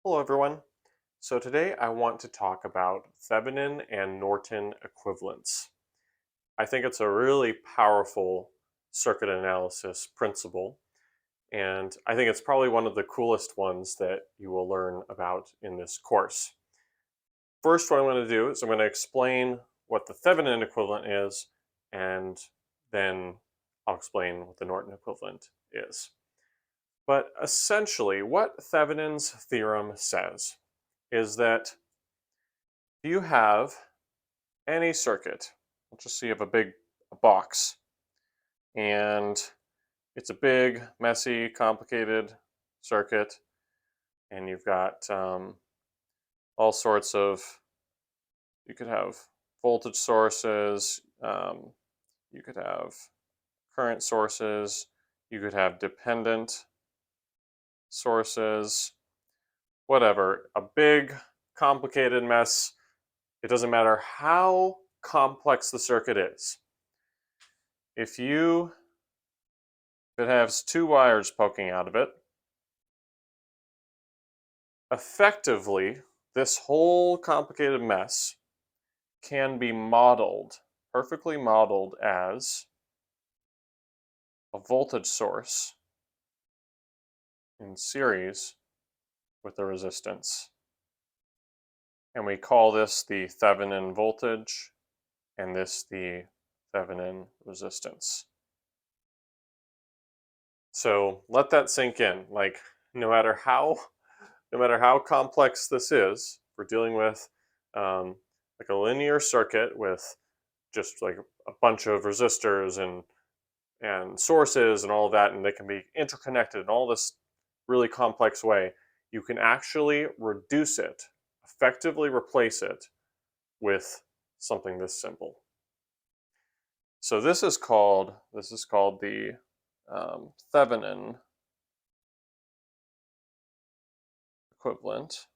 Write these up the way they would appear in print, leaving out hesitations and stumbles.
Hello everyone. So today I want to talk about Thevenin and Norton equivalence. I think it's a really powerful circuit analysis principle, and I think it's probably one of the coolest ones that you will learn about in this course. First, what I'm going to do is I'm going to explain what the Thevenin equivalent is, and then I'll explain what the Norton equivalent is. But essentially, what Thevenin's theorem says is that if you have any circuit, let's just say you have a box, and it's a big, messy, complicated circuit, and you've got all sorts of, you could have voltage sources, you could have current sources, you could have dependent sources, whatever, a big, complicated mess. It doesn't matter how complex the circuit is. If it has two wires poking out of it, effectively, this whole complicated mess can be modeled, perfectly modeled as a voltage source in series with a resistance. And we call this the Thevenin voltage and this the Thevenin resistance. So let that sink in. Like, no matter how complex this is, we're dealing with like a linear circuit with just like a bunch of resistors and sources and all of that, and they can be interconnected in all this really complex way. You can actually reduce it, effectively replace it with something this simple. So this is called the Thevenin equivalent.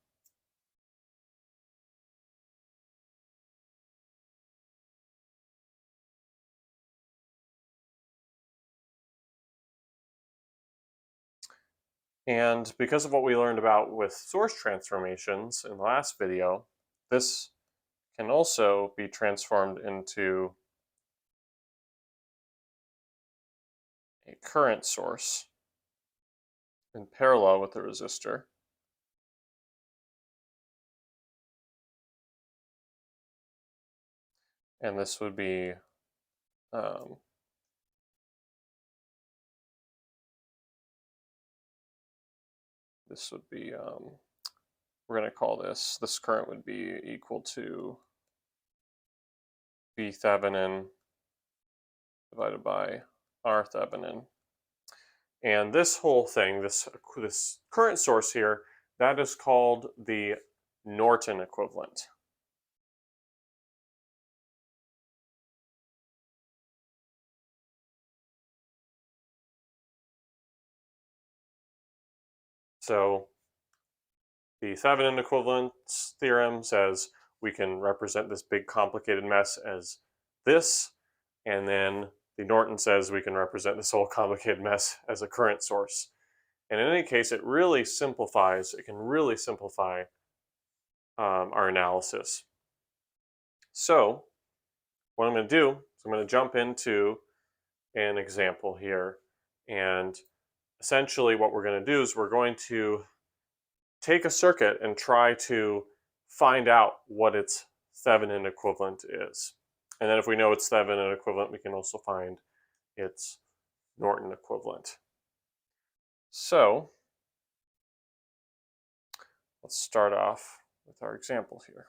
And because of what we learned about with source transformations in the last video, this can also be transformed into a current source in parallel with the resistor. And this would be we're going to call this current would be equal to V Thevenin divided by R Thevenin. And this whole thing, this current source here, that is called the Norton equivalent. So the Thevenin equivalence theorem says we can represent this big complicated mess as this, and then the Norton says we can represent this whole complicated mess as a current source. And in any case, it really simplifies, it can really simplify our analysis. So what I'm going to do is I'm going to jump into an example here. And essentially what we're going to do is we're going to take a circuit and try to find out what its Thevenin equivalent is. And then if we know its Thevenin equivalent, we can also find its Norton equivalent. So let's start off with our example here.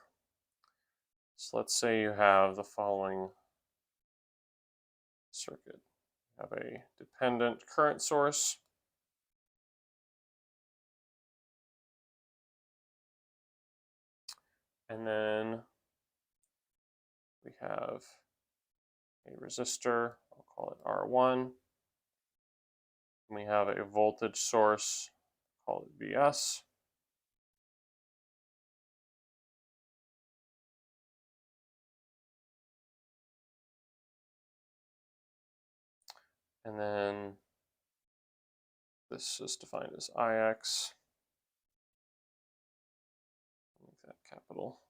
So let's say you have the following circuit. You have a dependent current source, and then we have a resistor, I'll call it R1, and we have a voltage source, call it Vs, And then this is defined as Ix. Make that capital.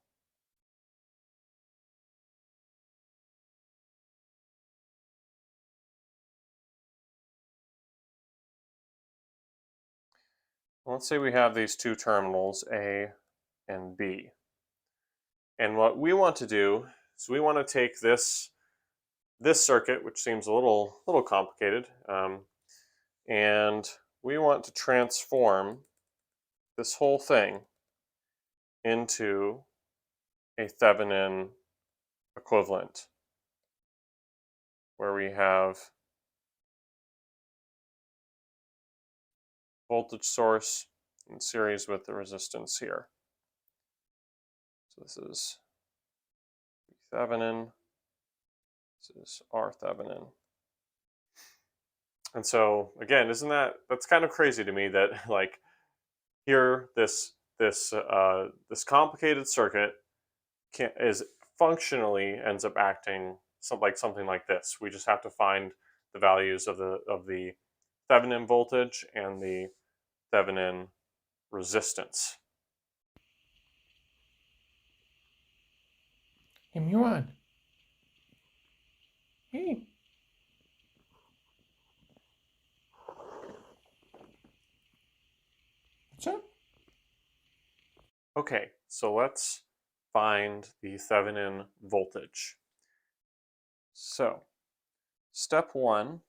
Let's say we have these two terminals, A and B. And what we want to do is we want to take this circuit, which seems a little complicated, and we want to transform this whole thing into a Thevenin equivalent, where we have voltage source in series with the resistance here. So this is Thevenin, this is R Thevenin. And so again, that's kind of crazy to me that like here this complicated circuit is functionally ends up acting something like this. We just have to find the values of the Thevenin voltage and the Thevenin resistance. Hey, Muon. Hey. What's up? Okay, so let's find the Thevenin voltage. So, step one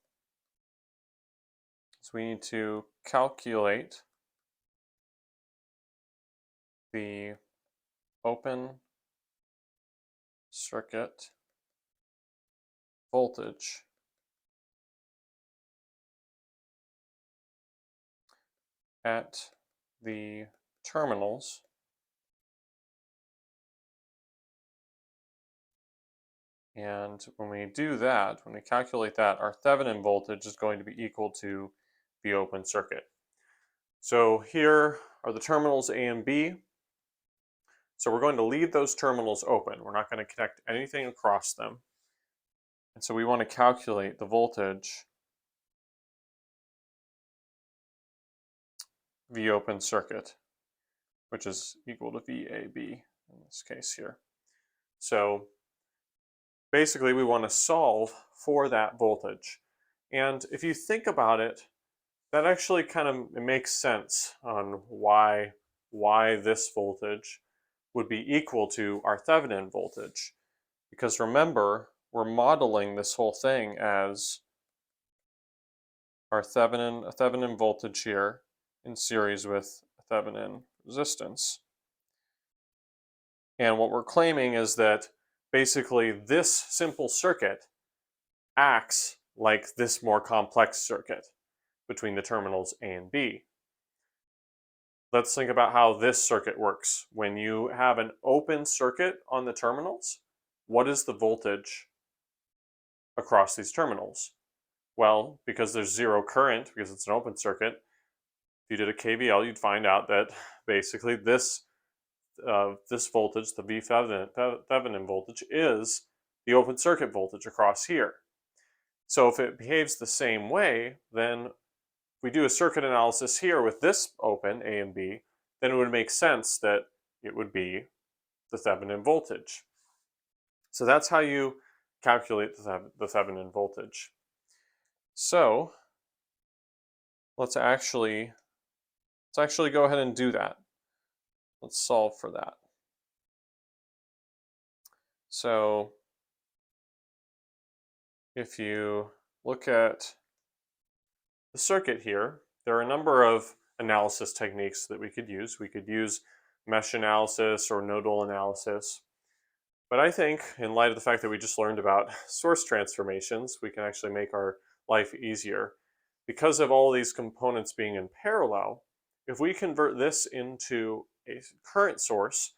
is we need to calculate the open circuit voltage at the terminals and when we do that, when we calculate that, our Thevenin voltage is going to be equal to the open circuit. So here are the terminals A and B. So we're going to leave those terminals open. We're not going to connect anything across them. And so we want to calculate the voltage V open circuit, which is equal to VAB in this case here. So basically we want to solve for that voltage. And if you think about it, that actually kind of makes sense on why this voltage would be equal to our Thevenin voltage. Because remember, we're modeling this whole thing as our Thevenin voltage here in series with a Thevenin resistance. And what we're claiming is that basically this simple circuit acts like this more complex circuit between the terminals A and B. Let's think about how this circuit works. When you have an open circuit on the terminals, what is the voltage across these terminals? Well, because there's zero current, because it's an open circuit, if you did a KVL, you'd find out that basically this voltage, the V Thevenin voltage, is the open circuit voltage across here. So if it behaves the same way, then if we do a circuit analysis here with this open, A and B, then it would make sense that it would be the Thevenin voltage. So that's how you calculate the Thevenin voltage. So let's actually go ahead and do that. Let's solve for that. So if you look at the circuit here, there are a number of analysis techniques that we could use. We could use mesh analysis or nodal analysis. But I think in light of the fact that we just learned about source transformations, we can actually make our life easier. Because of all these components being in parallel, if we convert this into a current source,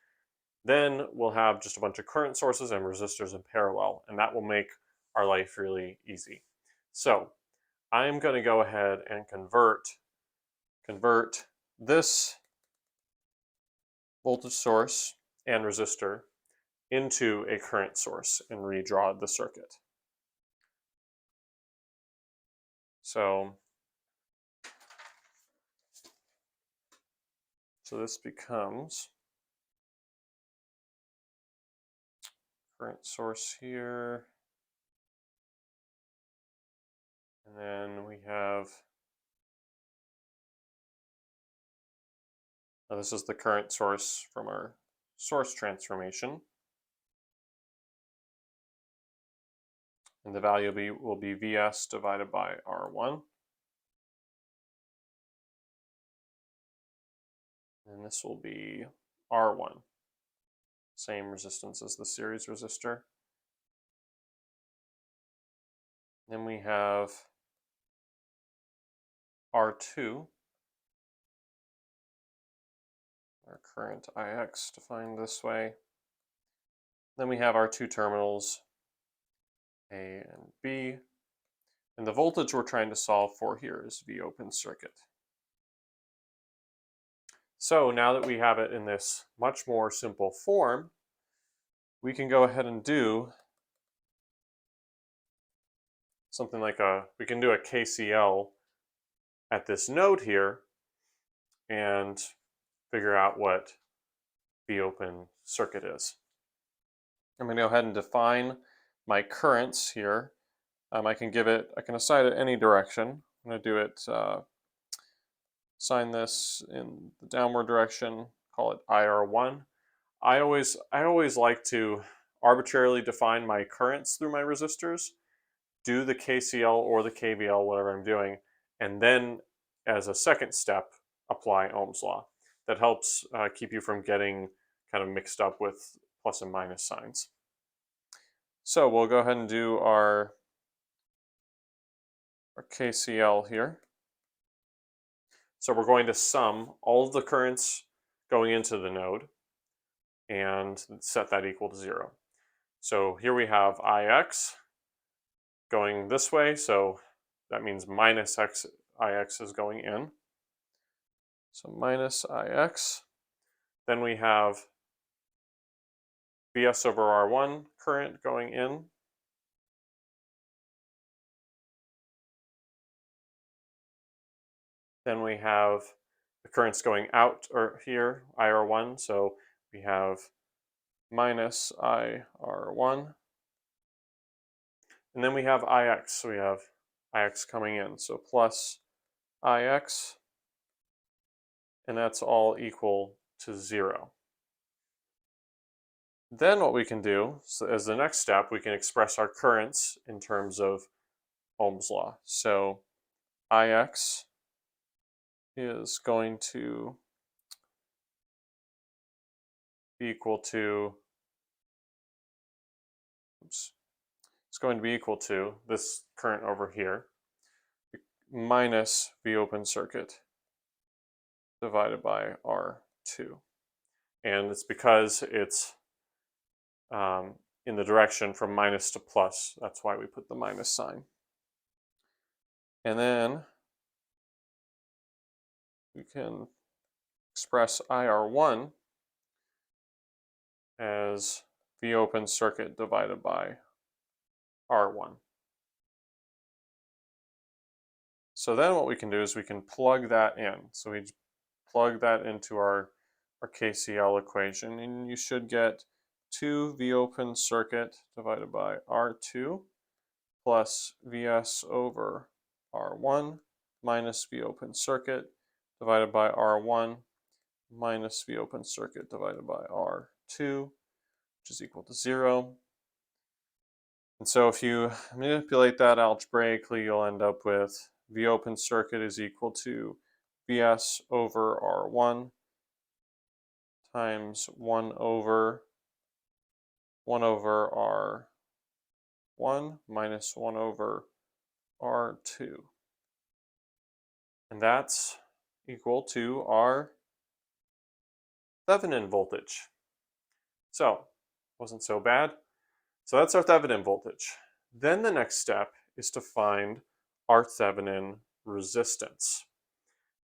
then we'll have just a bunch of current sources and resistors in parallel, and that will make our life really easy. So I'm going to go ahead and convert this voltage source and resistor into a current source and redraw the circuit. So this becomes current source here. And then we have, now this is the current source from our source transformation. And the value will be Vs divided by R1. And this will be R1. Same resistance as the series resistor. Then we have R2, our current Ix defined this way. Then we have our two terminals, A and B. And the voltage we're trying to solve for here is V open circuit. So now that we have it in this much more simple form, we can go ahead and do something like we can do a KCL at this node here and figure out what the open circuit is. I'm going to go ahead and define my currents here. I can assign it any direction. I'm going to do it, assign this in the downward direction, call it IR1. I always like to arbitrarily define my currents through my resistors, do the KCL or the KVL, whatever I'm doing, and then as a second step, apply Ohm's law. That helps keep you from getting kind of mixed up with plus and minus signs. So we'll go ahead and do our KCL here. So we're going to sum all of the currents going into the node and set that equal to 0. So here we have Ix going this way, so that means minus Ix is going in. So minus Ix. Then we have Vs over R1 current going in. Then we have the currents going out or here, IR1, so we have minus IR1. And then we have Ix, so we have Ix coming in, so plus Ix, and that's all equal to 0. Then what we can do, so as the next step, we can express our currents in terms of Ohm's law. So Ix is going to be equal to, it's going to be equal to this current over here minus V open circuit divided by R2. And it's because it's in the direction from minus to plus. That's why we put the minus sign. And then we can express IR1 as V open circuit divided by R1. So then what we can do is we can plug that in. So we plug that into our KCL equation, and you should get 2 V open circuit divided by R2 plus Vs over R1 minus V open circuit divided by R1 minus V open circuit divided by R2, which is equal to 0. And so if you manipulate that algebraically, you'll end up with V open circuit is equal to Vs over R1 times 1 over R1 minus 1 over R2. And that's equal to our Thevenin voltage. So, wasn't so bad. So that's our Thevenin voltage. Then the next step is to find our Thevenin resistance.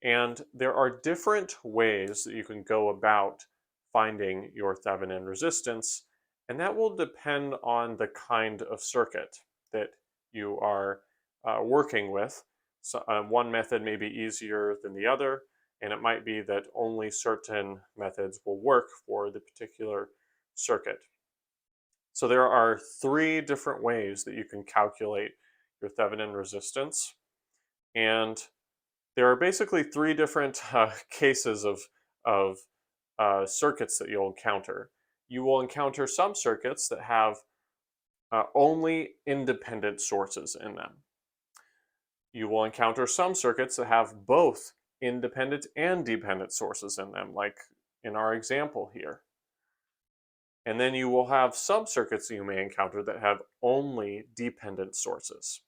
And there are different ways that you can go about finding your Thevenin resistance, and that will depend on the kind of circuit that you are working with. So, one method may be easier than the other, and it might be that only certain methods will work for the particular circuit. So there are three different ways that you can calculate your Thevenin resistance, and there are basically three different cases of circuits that you'll encounter. You will encounter some circuits that have only independent sources in them. You will encounter some circuits that have both independent and dependent sources in them, like in our example here. And then you will have some circuits that you may encounter that have only dependent sources.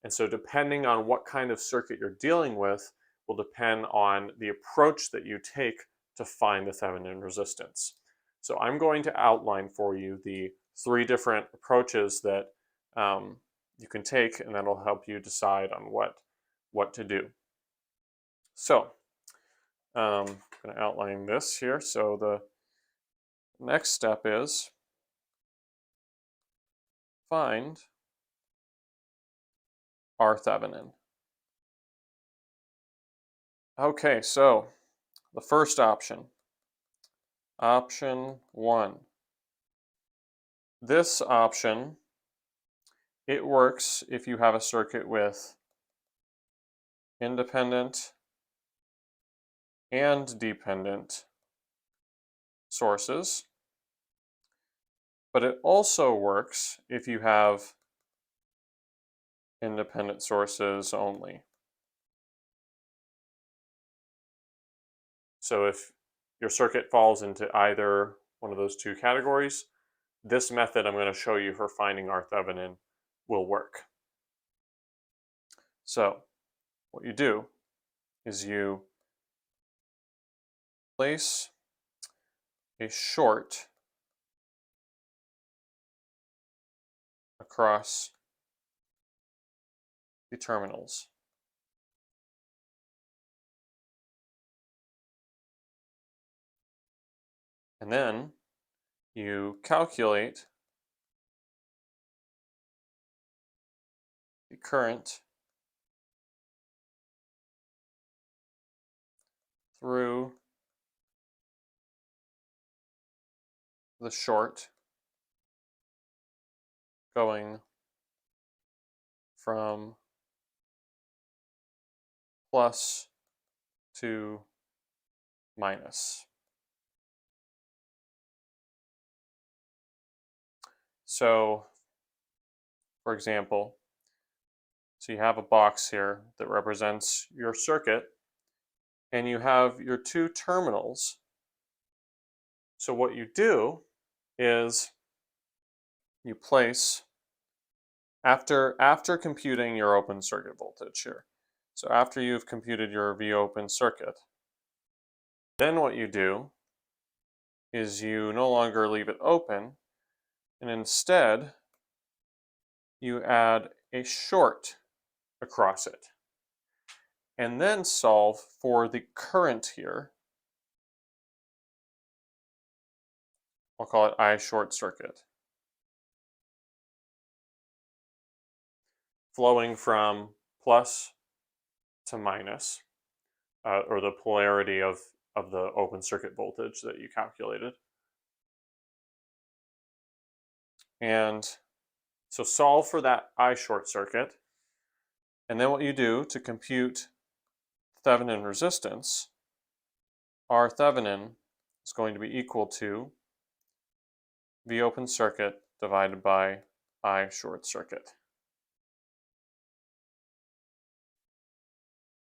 And so depending on what kind of circuit you're dealing with will depend on the approach that you take to find the Thevenin resistance. So I'm going to outline for you the three different approaches that you can take, and that'll help you decide on what to do. So I'm going to outline this here. So the next step is find R Thevenin. Okay, so the first option, option 1. This option, it works if you have a circuit with independent and dependent sources, but it also works if you have independent sources only. So if your circuit falls into either one of those two categories, this method I'm going to show you for finding R Thevenin will work. So what you do is you place a short across the terminals. And then you calculate the current through the short going from plus to minus. So, for example, so you have a box here that represents your circuit, and you have your two terminals. So what you do is you place, after computing your open circuit voltage here, so after you've computed your V open circuit, then what you do is you no longer leave it open, and instead you add a short across it, and then solve for the current here. I'll call it I short circuit, flowing from plus to minus, or the polarity of the open circuit voltage that you calculated. And so solve for that I short circuit, and then what you do to compute Thevenin resistance, R Thevenin is going to be equal to V open circuit divided by I short circuit.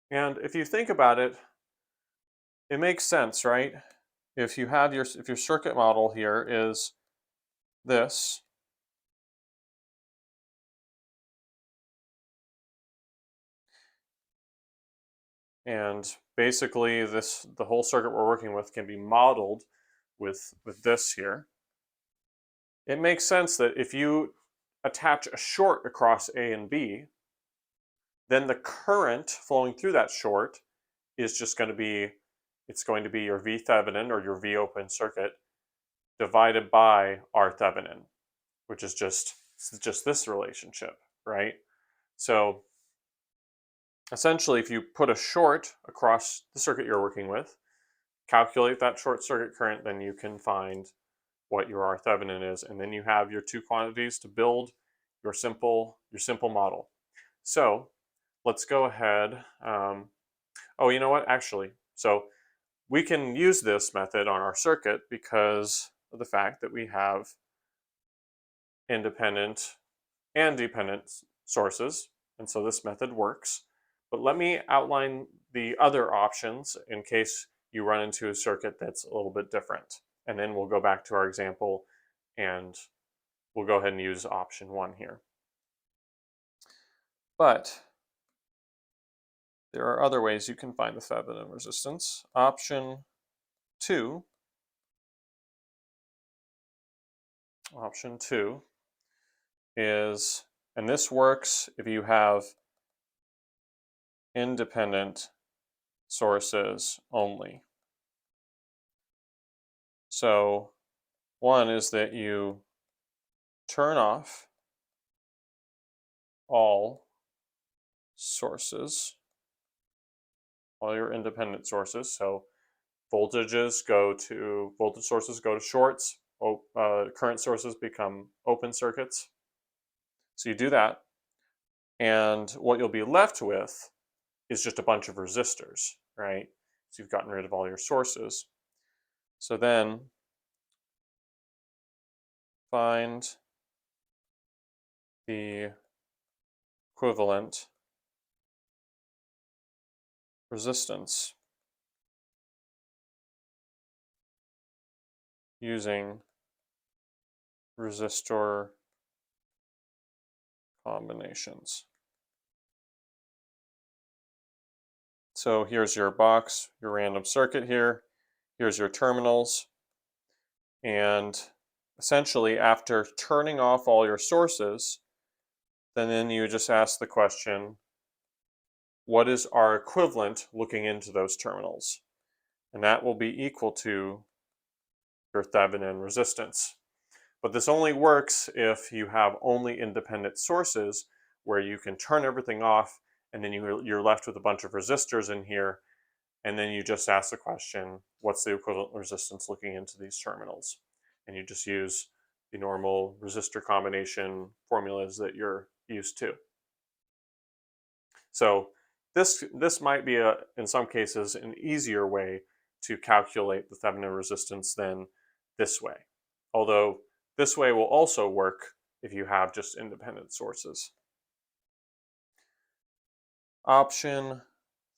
And if you think about it, it makes sense, right? If you have your circuit model here is this, and basically the whole circuit we're working with can be modeled with this here. It makes sense that if you attach a short across A and B, then the current flowing through that short is just going to be, it's going to be your V Thevenin or your V open circuit divided by R Thevenin, which is just this relationship, right? So essentially, if you put a short across the circuit you're working with, calculate that short circuit current, then you can find what your R Thevenin is, and then you have your two quantities to build your simple model. So let's go ahead. Oh, you know what? Actually, so we can use this method on our circuit because of the fact that we have independent and dependent sources, and so this method works. But let me outline the other options in case you run into a circuit that's a little bit different. And then we'll go back to our example and we'll go ahead and use option 1 here. But there are other ways you can find the Thevenin resistance. Option 2 is, and this works if you have independent sources only. So one is that you turn off all sources, all your independent sources. So voltage sources go to shorts, current sources become open circuits. So you do that, and what you'll be left with is just a bunch of resistors, right? So you've gotten rid of all your sources. So then find the equivalent resistance using resistor combinations. So here's your box, your random circuit here. Here's your terminals. And essentially, after turning off all your sources, then you just ask the question, what is our equivalent looking into those terminals? And that will be equal to your Thevenin resistance. But this only works if you have only independent sources where you can turn everything off and then you're left with a bunch of resistors in here, and then you just ask the question, what's the equivalent resistance looking into these terminals? And you just use the normal resistor combination formulas that you're used to. So this might be, in some cases, an easier way to calculate the Thevenin resistance than this way. Although this way will also work if you have just independent sources. Option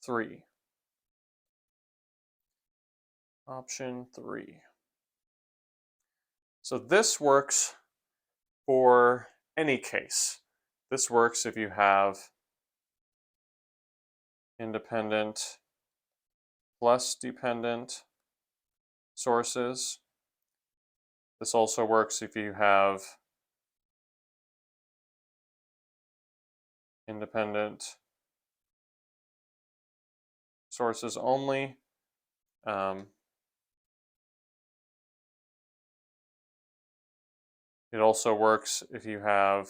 3. Option 3. So this works for any case. This works if you have independent plus dependent sources. This also works if you have independent sources only. It also works if you have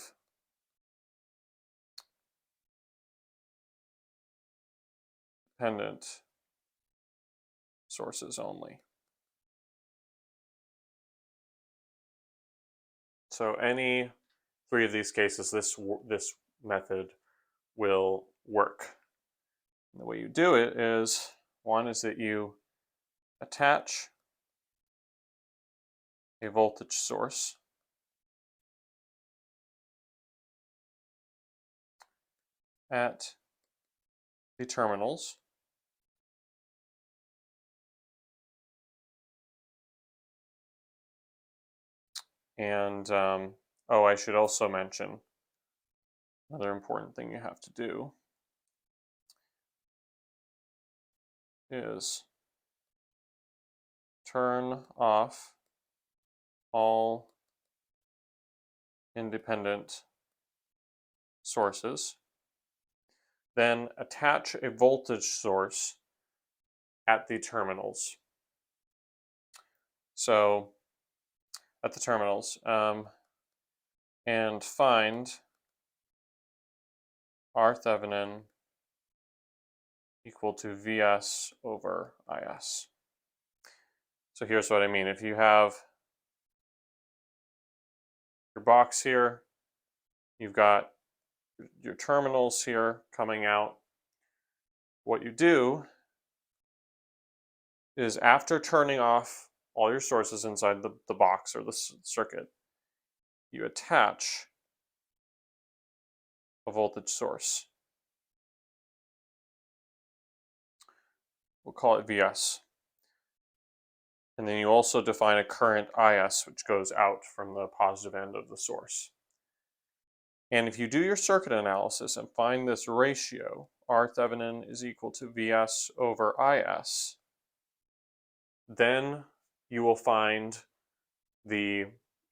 dependent sources only. So any 3 of these cases, this method will work. And the way you do it is, one is that you attach a voltage source at the terminals. And oh, I should also mention another important thing you have to do is turn off all independent sources, then attach a voltage source at the terminals. So at the terminals, and find R Thevenin equal to Vs over Is. So here's what I mean. If you have your box here, you've got your terminals here coming out. What you do is after turning off all your sources inside the box or the circuit, you attach a voltage source. We'll call it Vs. And then you also define a current Is, which goes out from the positive end of the source. And if you do your circuit analysis and find this ratio, R Thevenin is equal to Vs over Is, then you will find the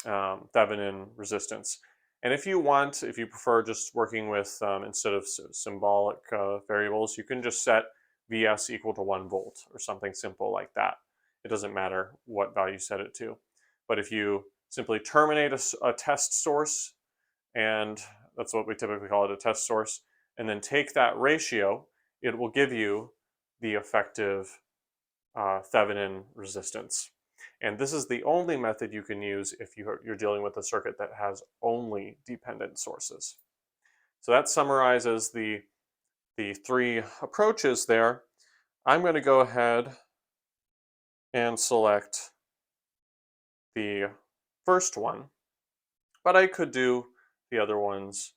Thevenin resistance. And if you want, if you prefer just working with, instead of symbolic variables, you can just set Vs equal to 1 volt or something simple like that. It doesn't matter what value you set it to. But if you simply terminate a test source, and that's what we typically call it, a test source, and then take that ratio, it will give you the effective Thevenin resistance. And this is the only method you can use if you're dealing with a circuit that has only dependent sources. So that summarizes the three approaches there. I'm going to go ahead and select the first one, but I could do the other ones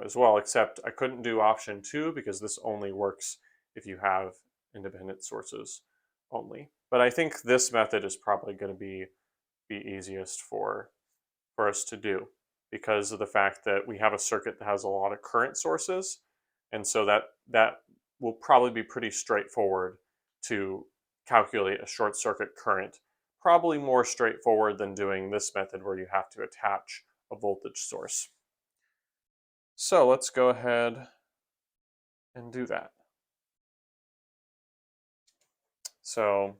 as well, except I couldn't do option 2 because this only works if you have independent sources only. But I think this method is probably going to be easiest for us to do because of the fact that we have a circuit that has a lot of current sources, and so that will probably be pretty straightforward to calculate a short circuit current. Probably more straightforward than doing this method where you have to attach a voltage source. So let's go ahead and do that. So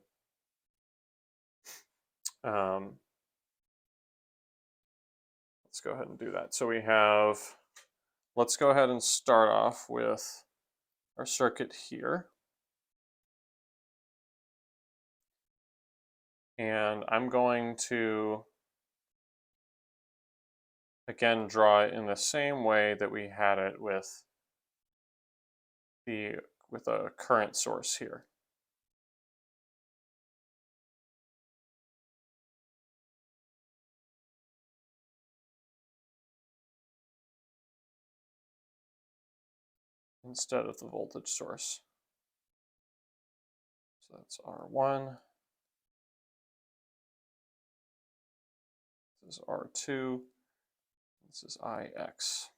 let's go ahead and do that. So we have, let's go ahead and start off with our circuit here. And I'm going to, again, draw it in the same way that we had it with a current source here. Instead of the voltage source. So that's R1. This is R2. This is IX.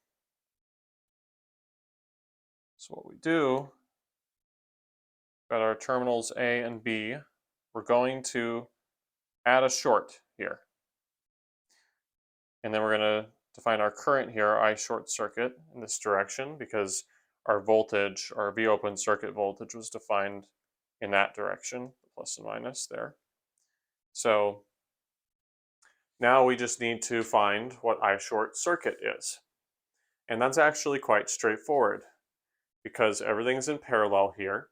So what we do, got our terminals A and B. We're going to add a short here. And then we're going to define our current here, I short circuit, in this direction because our voltage, our V open circuit voltage was defined in that direction, plus and minus there. So now we just need to find what I short circuit is. And that's actually quite straightforward because everything's in parallel here.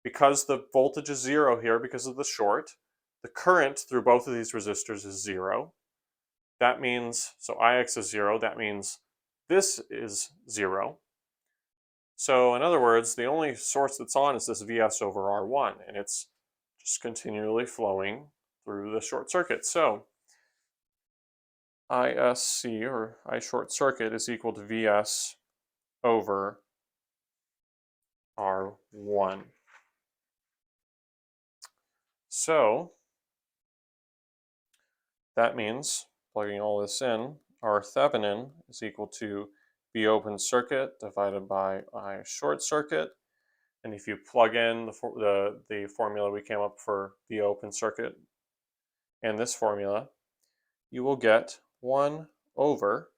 Because the voltage is 0 here because of the short, the current through both of these resistors is 0. That means, so Ix is 0, that means this is 0. So in other words, the only source that's on is this Vs over R1, and it's just continually flowing through the short circuit. So ISC, or I short circuit, is equal to Vs over R1. So that means, plugging all this in, R Thevenin is equal to V open circuit divided by I short circuit. And if you plug in the formula we came up for V open circuit and this formula, you will get 1 over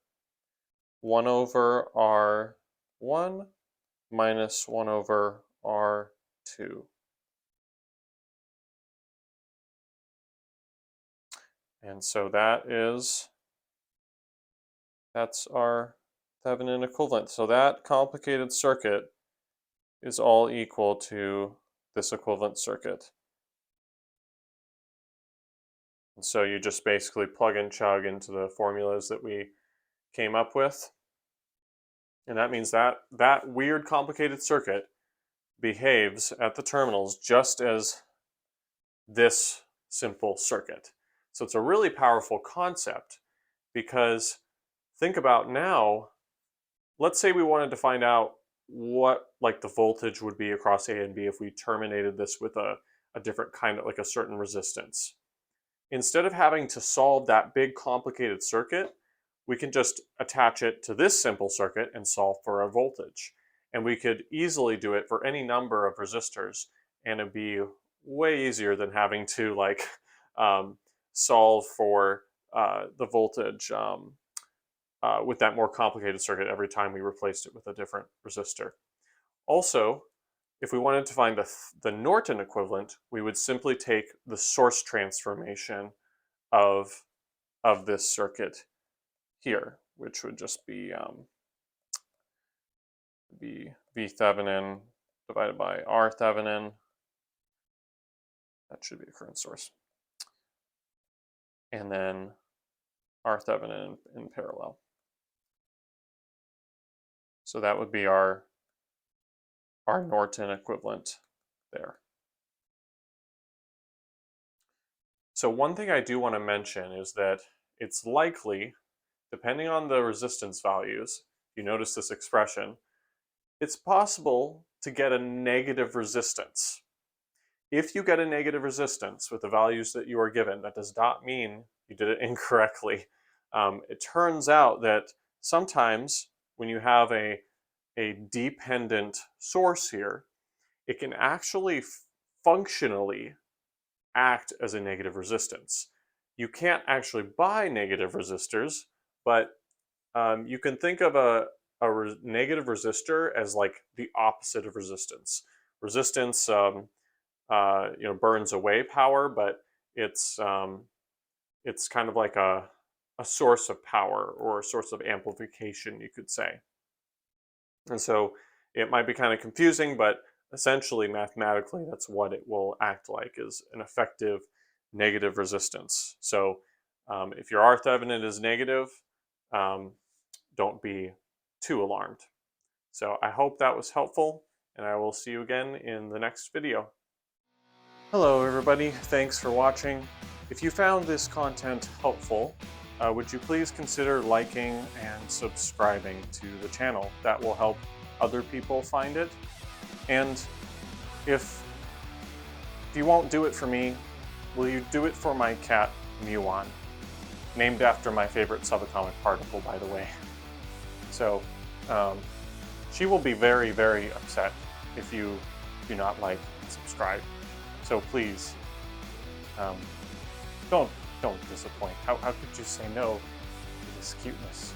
R1 minus 1 over R2. And so that's our Thevenin equivalent. So that complicated circuit is all equal to this equivalent circuit. And so you just basically plug and chug into the formulas that we came up with. And that means that that weird complicated circuit behaves at the terminals just as this simple circuit. So it's a really powerful concept because think about now, let's say we wanted to find out what like the voltage would be across A and B if we terminated this with a different kind of like a certain resistance. Instead of having to solve that big complicated circuit, we can just attach it to this simple circuit and solve for a voltage. And we could easily do it for any number of resistors, and it'd be way easier than having to like solve for the voltage with that more complicated circuit every time we replaced it with a different resistor. Also, if we wanted to find the Norton equivalent, we would simply take the source transformation of this circuit here, which would just be V Thevenin divided by R Thevenin. That should be a current source. And then R Thevenin in parallel. So that would be our Norton equivalent there. So one thing I do want to mention is that it's likely, depending on the resistance values, you notice this expression, it's possible to get a negative resistance. If you get a negative resistance with the values that you are given, that does not mean you did it incorrectly. It turns out that sometimes when you have a dependent source here, it can actually functionally act as a negative resistance. You can't actually buy negative resistors, but you can think of a negative resistor as like the opposite of resistance. Resistance burns away power, but it's kind of like a source of power or a source of amplification, you could say. And so it might be kind of confusing, but essentially mathematically that's what it will act like, is an effective negative resistance. So if your R Thevenin is negative, don't be too alarmed. So I hope that was helpful, and I will see you again in the next video. Hello everybody, thanks for watching. If you found this content helpful, would you please consider liking and subscribing to the channel? That will help other people find it. And if you won't do it for me, will you do it for my cat, Muon? Named after my favorite subatomic particle, by the way. So, she will be very, very upset if you do not like and subscribe. So please, don't disappoint. How could you say no to this cuteness?